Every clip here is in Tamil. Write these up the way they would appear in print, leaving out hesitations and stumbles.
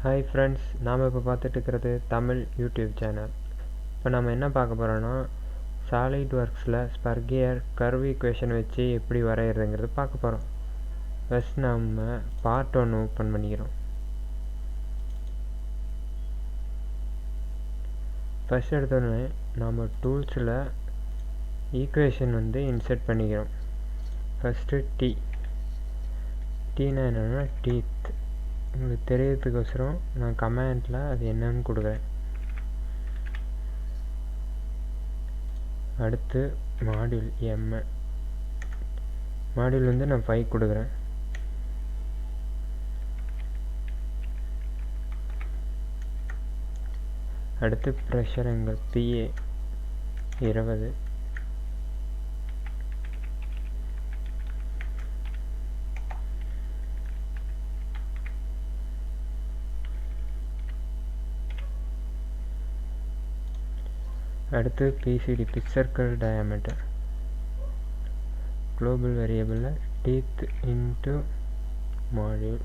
ஹாய் ஃப்ரெண்ட்ஸ், நாம் இப்போ பார்த்துட்டு இருக்கிறது தமிழ் யூடியூப் சேனல். இப்போ நம்ம என்ன பார்க்க போகிறோன்னா, சாலிட்வொர்க்ஸில் ஸ்பர்கியர் கர்வ் ஈக்குவேஷன் வச்சு எப்படி வரைகிறதுங்கிறது பார்க்க போகிறோம். ஃபஸ்ட் நம்ம பார்ட் 1 ஓப்பன் பண்ணிக்கிறோம். ஃபஸ்ட் எடுத்தோடனே நம்ம டூல்ஸில் ஈக்குவேஷன் இன்சர்ட் பண்ணிக்கிறோம். ஃபஸ்ட்டு டீனா என்னென்னா டீத். உங்களுக்கு தெரியறதுக்கோசரம் நான் கமெண்டில் அது என்னன்னு கொடுக்குறேன். அடுத்து மாடியூல் மாடியூல் நான் 5 கொடுக்குறேன். அடுத்து ப்ரெஷர் ஆங்கிள் PA 20. அடுத்து PCD pitch circle diameter, global variable teeth into module.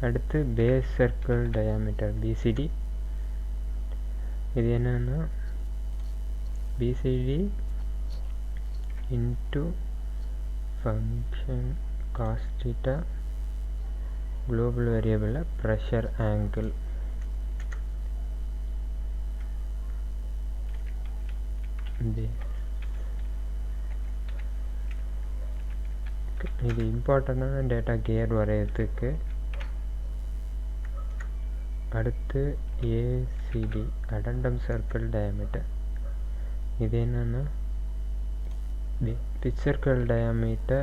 அடுத்து base circle diameter BCD. இது என்னன்னா BCD into function cos theta, global variable pressure angle. இது இம்பார்ட்டண்டான டேட்டா கியர் வரையறதுக்கு. அடுத்து ACD addendum circle diameter. இது என்னன்னா pitch circle diameter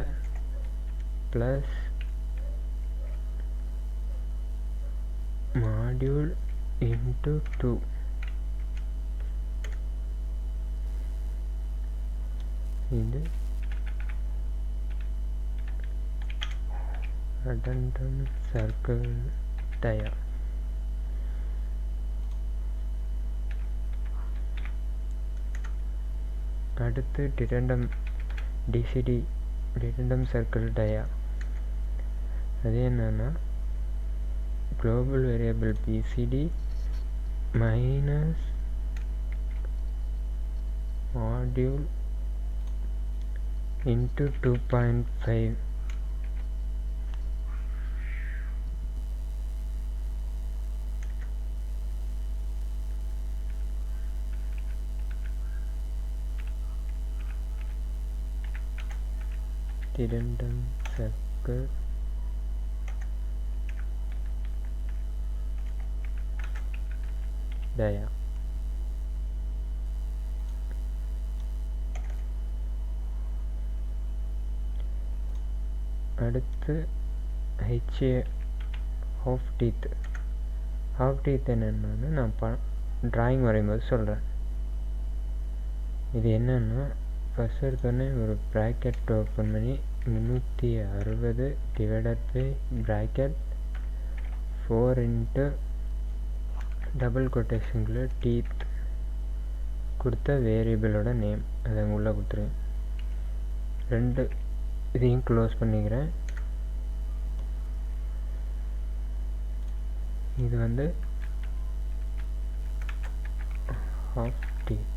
plus module into 2. இது addendum circle dia. அடுத்து DCD டிடெண்டம் சர்க்கிள் டயா. அது என்னன்னா global variable BCD minus module into 2.5. Dedendum circle dia. அடுத்து HA half teeth. Half teeth என்னென்னு நான் ட்ராயிங் வரையும்போது சொல்கிறேன். இது என்னென்னா ஃபஸ்ட் எடுத்தோடனே ஒரு ப்ராக்கெட் ஓப்பன் பண்ணி 360 divided by bracket 4 into double கொட்டேஷனுக்குள்ள டீத் கொடுத்த வேரியபிளோட நேம் அதை உள்ளே கொடுத்துருவேன். 2 இதையும் க்ளோஸ் பண்ணிக்கிறேன். இது ஹாஃப் டீத்.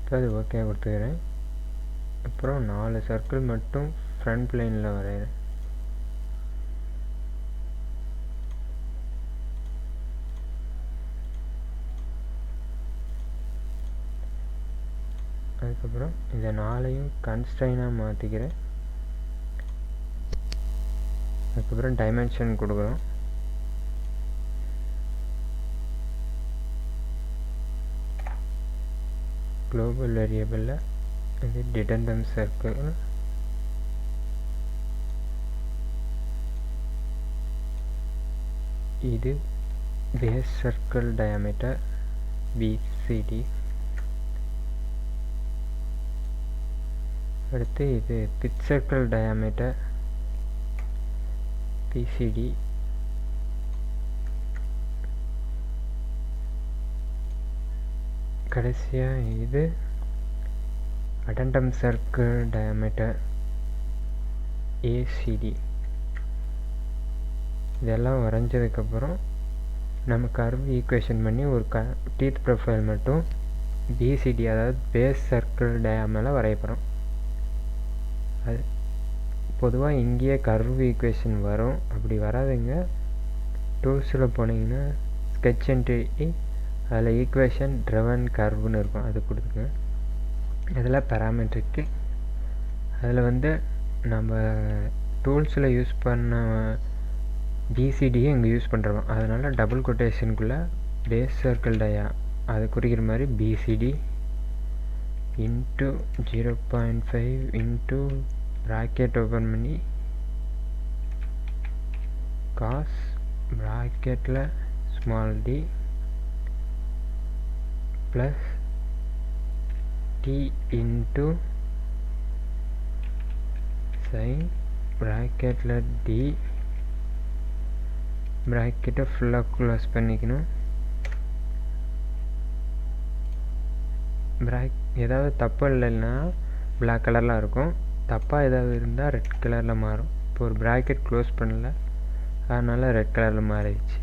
இப்போ அது ஓகே கொடுத்துக்கிறேன். அப்புறம் 4 சர்க்கிள் மட்டும் ஃப்ரண்ட் பிளேனில் வரைகிறேன். அதுக்கப்புறம் இதை 4ஐயும் கன்ஸ்ட்ரைனாக மாற்றிக்கிறேன். அதுக்கப்புறம் டைமென்ஷன் கொடுக்குறோம். குளோபல் வேரியபிளில் இது டிடெண்டம் சர்க்கிள், இது பேஸ் சர்க்கிள் டயாமீட்டர் BCD. அடுத்து இது pitch circle diameter PCD. கடைசியாக இது அடெண்டம் சர்க்கிள் டயாமீட்டர் ஏசிடி. இதெல்லாம் வரைஞ்சதுக்கப்புறம் நம்ம கர்வ் ஈக்குவேஷன் பண்ணி ஒரு டீத் ப்ரொஃபைல் மட்டும் பிசிடி, அதாவது பேஸ் சர்க்கிள் டயாமீட்டரில் வரைய போகிறோம். அது பொதுவாக இங்கேயே கர்வ் ஈக்குவேஷன் வரும், அப்படி வராதுங்க. டூல்ஸில் போனீங்கன்னா ஸ்கெட்ச் என்ட்ரி, அதில் ஈக்குவேஷன் ட்ரிவன் கர்வ்னு இருக்கும், அது கொடுத்துங்க. இதில் பேராமெட்ரிக்கு, அதில் நம்ம டூல்ஸில் யூஸ் பண்ண பிசிடியை இங்கே யூஸ் பண்ணுறோம். அதனால் டபுள் கொட்டேஷனுக்குள்ளே பேஸ் சர்க்கிள் டயா அது குறிக்கிற மாதிரி PCD into 0.5 into bracket open பண்ணி காஸ் ப்ராக்கெட்டில் small d plus d into sine ப்ராக்கெட்டில் டி, ப்ராக்கெட்டை ஃபுல்லாக க்ளோஸ் பண்ணிக்கணும். ஏதாவது தப்பு இல்லைன்னா பிளாக் கலரில் இருக்கும், தப்பாக ஏதாவது இருந்தால் ரெட் கலரில் மாறும். இப்போ ஒரு ப்ராக்கெட் க்ளோஸ் பண்ணல, அதனால் ரெட் கலரில் மாறிடுச்சு.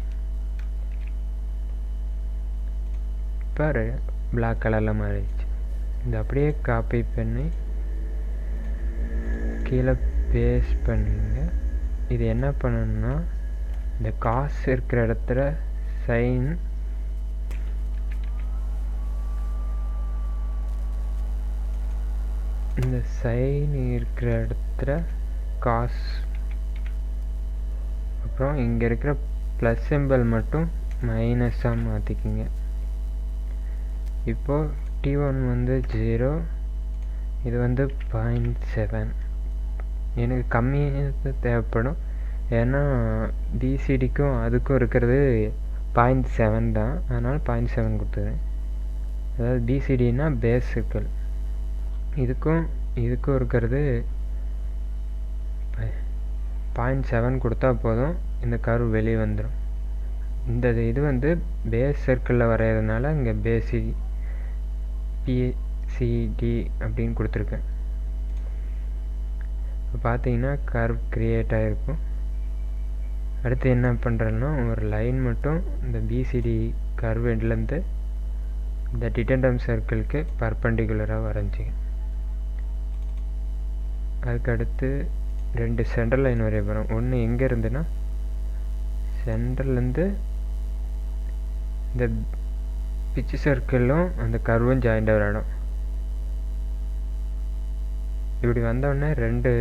இப்போ பிளாக் கலரில் மாறிடுச்சு. இது அப்படியே காப்பி பண்ணி கீழே பேஸ்ட் பண்ணுங்க. இது என்ன பண்ணணும்னா, இந்த காசு இருக்கிற இடத்துல சைன், இந்த சைன் இருக்கிற இடத்துல காஸ், அப்புறம் இங்கே இருக்கிற ப்ளஸ் சிம்பிள் மட்டும் மைனஸாக மாற்றிக்கிங்க. இப்போது T1 0, இது 0.7. எனக்கு கம்மியாக தேவைப்படும், ஏன்னா பிசிடிக்கும் அதுக்கும் இருக்கிறது 0.7 தான், அதனால் 0.7 கொடுத்துருவேன். அதாவது பிசிடினா பேஸ் சர்க்கிள், இதுக்கும் இருக்கிறது 0.7 கொடுத்தா போதும், இந்த கர்வ் வெளியே வந்துடும். இந்த இது பேஸ் சர்க்கிளில் வரைகிறதுனால இங்கே பிசிடி அப்படின்னு கொடுத்துருக்கேன். இப்போ பார்த்தீங்கன்னா கர்வ் க்ரியேட் ஆகிருக்கும். அடுத்து என்ன பண்ணுறேன்னா, ஒரு லைன் மட்டும் இந்த பிசிடி கர்வ் எண்ட்லேருந்து இந்த டிடெண்டம் சர்க்கிளுக்கு பர்பண்டிகுலராக வரைஞ்சிங்க. அதுக்கடுத்து 2 சென்டர் லைன் வரைய போகிறோம். ஒன்று எங்கே இருந்துன்னா, சென்டர்லேருந்து இந்த பிச்சு சர்க்கிளும் அந்த கர்வும் ஜாயிண்டாக விளையாடும். இப்படி வந்தோடனே 2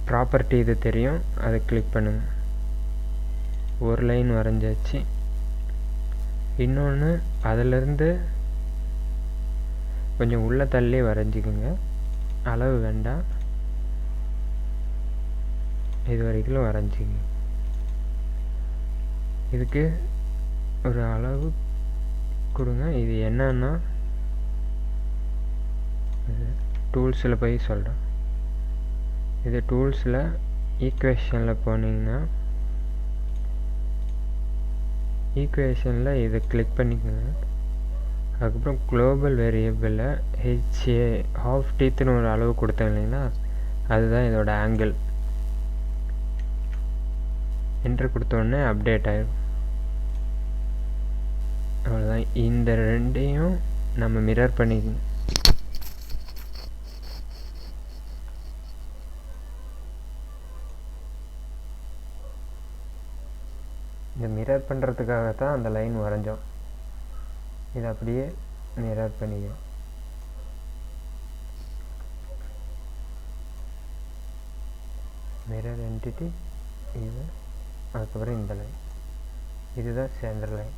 ப்ராப்பர்ட்டி இது தெரியும், அதை கிளிக் பண்ணுங்கள். ஒரு லைன் வரைஞ்சாச்சு. இன்னொன்று அதிலிருந்து கொஞ்சம் உள்ள தள்ளி வரைஞ்சிக்குங்க, அளவு வேண்டாம், இது வரைக்கும் வரைஞ்சிங்க. இதுக்கு ஒரு அளவு கொடுங்க. இது என்னன்னா, டூல்ஸில் போய் சொல்கிறேன். இது டூல்ஸில் ஈக்குவேஷனில் போனீங்கன்னா, ஈக்குவேஷனில் இதை கிளிக் பண்ணிக்கோங்க. அதுக்கப்புறம் குளோபல் வேரியபிளில் ஹெச்ஏ ஹாஃப் டீத்துன்னு ஒரு அளவு கொடுத்தேன் இல்லைங்களா, அதுதான் இதோட ஆங்கிள். என்டர் கொடுத்தோடனே அப்டேட் ஆகிடும். அவ்வளோதான். இந்த ரெண்டையும் நம்ம மிரர் பண்ணிக்கணும். இந்த மிரர் பண்ணுறதுக்காக தான் அந்த லைன் வரைஞ்சோம். இதை அப்படியே மிரர் பண்ணிக்கிறோம். மிரர் என்டிட்டி இது, அதுக்கப்புறம் இந்த லைன், இதுதான் சென்டர் லைன்.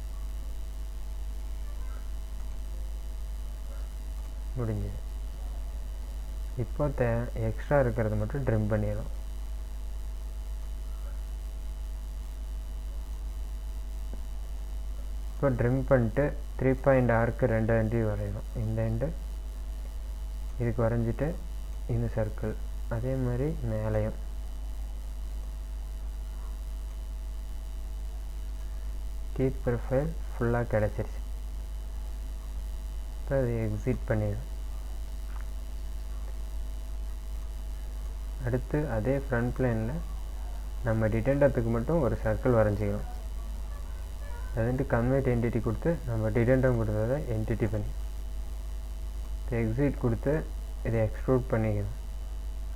முடிஞ்சது. இப்போ எக்ஸ்ட்ரா இருக்கிறது மட்டும் ட்ரிம் பண்ணிடும். இப்போ ட்ரிம் பண்ணிட்டு 3 பாயிண்ட் ஆர்க்கு 2 என்ட்ரி வரையணும். இந்த எண்டு இதுக்கு வரைஞ்சிட்டு இந்த சர்க்கிள், அதே மாதிரி மேலேயும் டீத் ப்ரொஃபைல் ஃபுல்லாக கிடச்சிருச்சு. இப்போ அதை எக்ஸிட் பண்ணிடும். அடுத்து அதே ஃப்ரண்ட் பிளேனில் நம்ம டிடெண்டத்துக்கு மட்டும் ஒரு சர்க்கிள் வரைஞ்சிக்கணும். அதுட்டு கன்வெர்ட் என்டிட்டி கொடுத்து நம்ம டிடெண்டம் கொடுத்ததை என்டிட்டி பண்ணி எக்ஸிட் கொடுத்து இதை எக்ஸ்ட்ரூட் பண்ணிக்கணும்.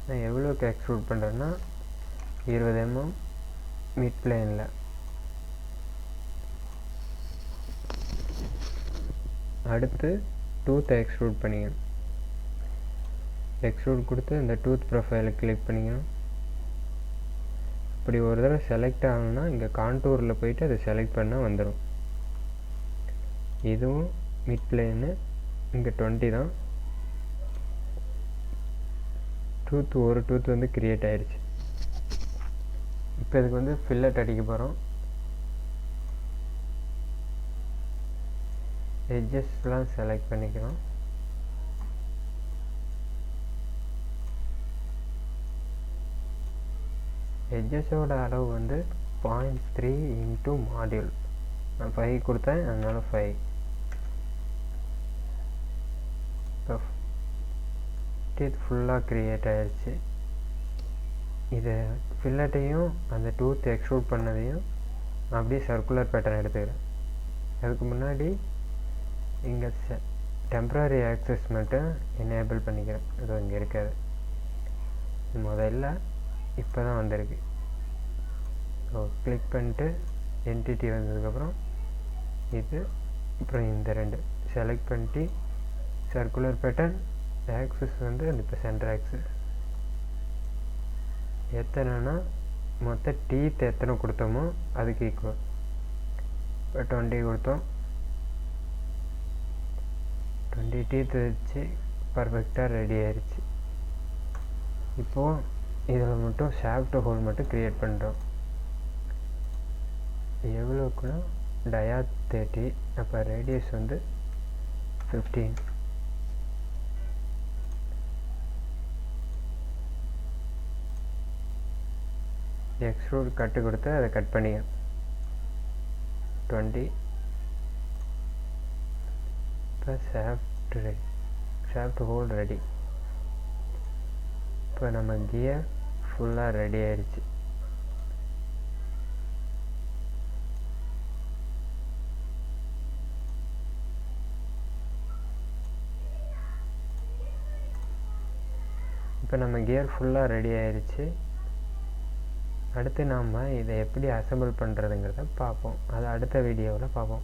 நான் எவ்வளோக்கு எக்ஸ்ட்ரூட் பண்ணுறேன்னா 20 mm மிட் பிளேனில். அடுத்து டூத்தை எக்ஸ்ட்ரூட் பண்ணிக்கணும். எக்ஸ்ட்ரூட் கொடுத்து இந்த டூத் ப்ரொஃபைலை கிளிக் பண்ணிக்கணும். இப்படி ஒரு தடவை செலக்ட் ஆகணும்னா இங்கே கான்டூரில் போயிட்டு அதை செலக்ட் பண்ணால் வந்துடும். இதுவும் மிட் பிளேனு, இங்கே 20 தான். ஒரு டூத் வந்து கிரியேட் ஆயிடுச்சு. இப்போ இதுக்கு வந்து ஃபில்லட் அடிக்க போகிறோம். எட்ஜஸ்லாம் செலக்ட் பண்ணிக்கிறோம். எட்ஜஸோட அளவு வந்து 0.3 இன்ட்டு மாடியூல். நான் 5 கொடுத்தேன், அதனால 5. இப்போ டீத் ஃபுல்லாக க்ரியேட் ஆகிடுச்சு. இதை ஃபில்லட்டையும் அந்த டூத் எக்ஸ்ட்ரூட் பண்ணதையும் அப்படியே சர்க்குலர் பேட்டர்ன் எடுத்துக்கிறேன். அதுக்கு முன்னாடி இங்கே டெம்ப்ரரி ஆக்சஸ் மட்டும் எனேபிள் பண்ணிக்கிறேன். அது இங்கே இருக்காது. முதல்ல இப்போ தான் வந்திருக்கு. ஸோ கிளிக் பண்ணிட்டு என்டிட்டி வந்ததுக்கப்புறம் இது, அப்புறம் இந்த 2 செலக்ட் பண்ணிட்டு சர்க்குலர் பேட்டர்ன் ஆக்சஸ் வந்து இப்போ சென்டர் ஆக்சஸ் எத்தனைனா மொத்த டீத் எத்தனை கொடுத்தோமோ அதுக்கு ஈக்குவல். இப்போ 20 கொடுத்தோம். 20 டீத் வச்சு பர்ஃபெக்டாக ரெடி ஆயிடுச்சு. இப்போது இதில் மட்டும் ஷாஃப்ட் ஹோல் மட்டும் க்ரியேட் பண்ணுறோம். எவ்வளோக்குன்னா டயா 30, அப்போ ரேடியஸ் வந்து 15. எக்ஸ்ட்ரூட் கட்டு கொடுத்து அதை கட் பண்ணிக்க 20. இப்போ ஷாஃப்ட் ஹோல் ரெடி. இப்போ நம்ம கியர் ஃபுல்லாக ரெடி ஆயிடுச்சு. இப்போ நம்ம கியர் ஃபுல்லாக ரெடி ஆயிடுச்சு. அடுத்து நாம் இதை எப்படி அசெம்பிள் பண்ணுறதுங்கிறத பார்ப்போம். அதை அடுத்த வீடியோவில் பார்ப்போம்.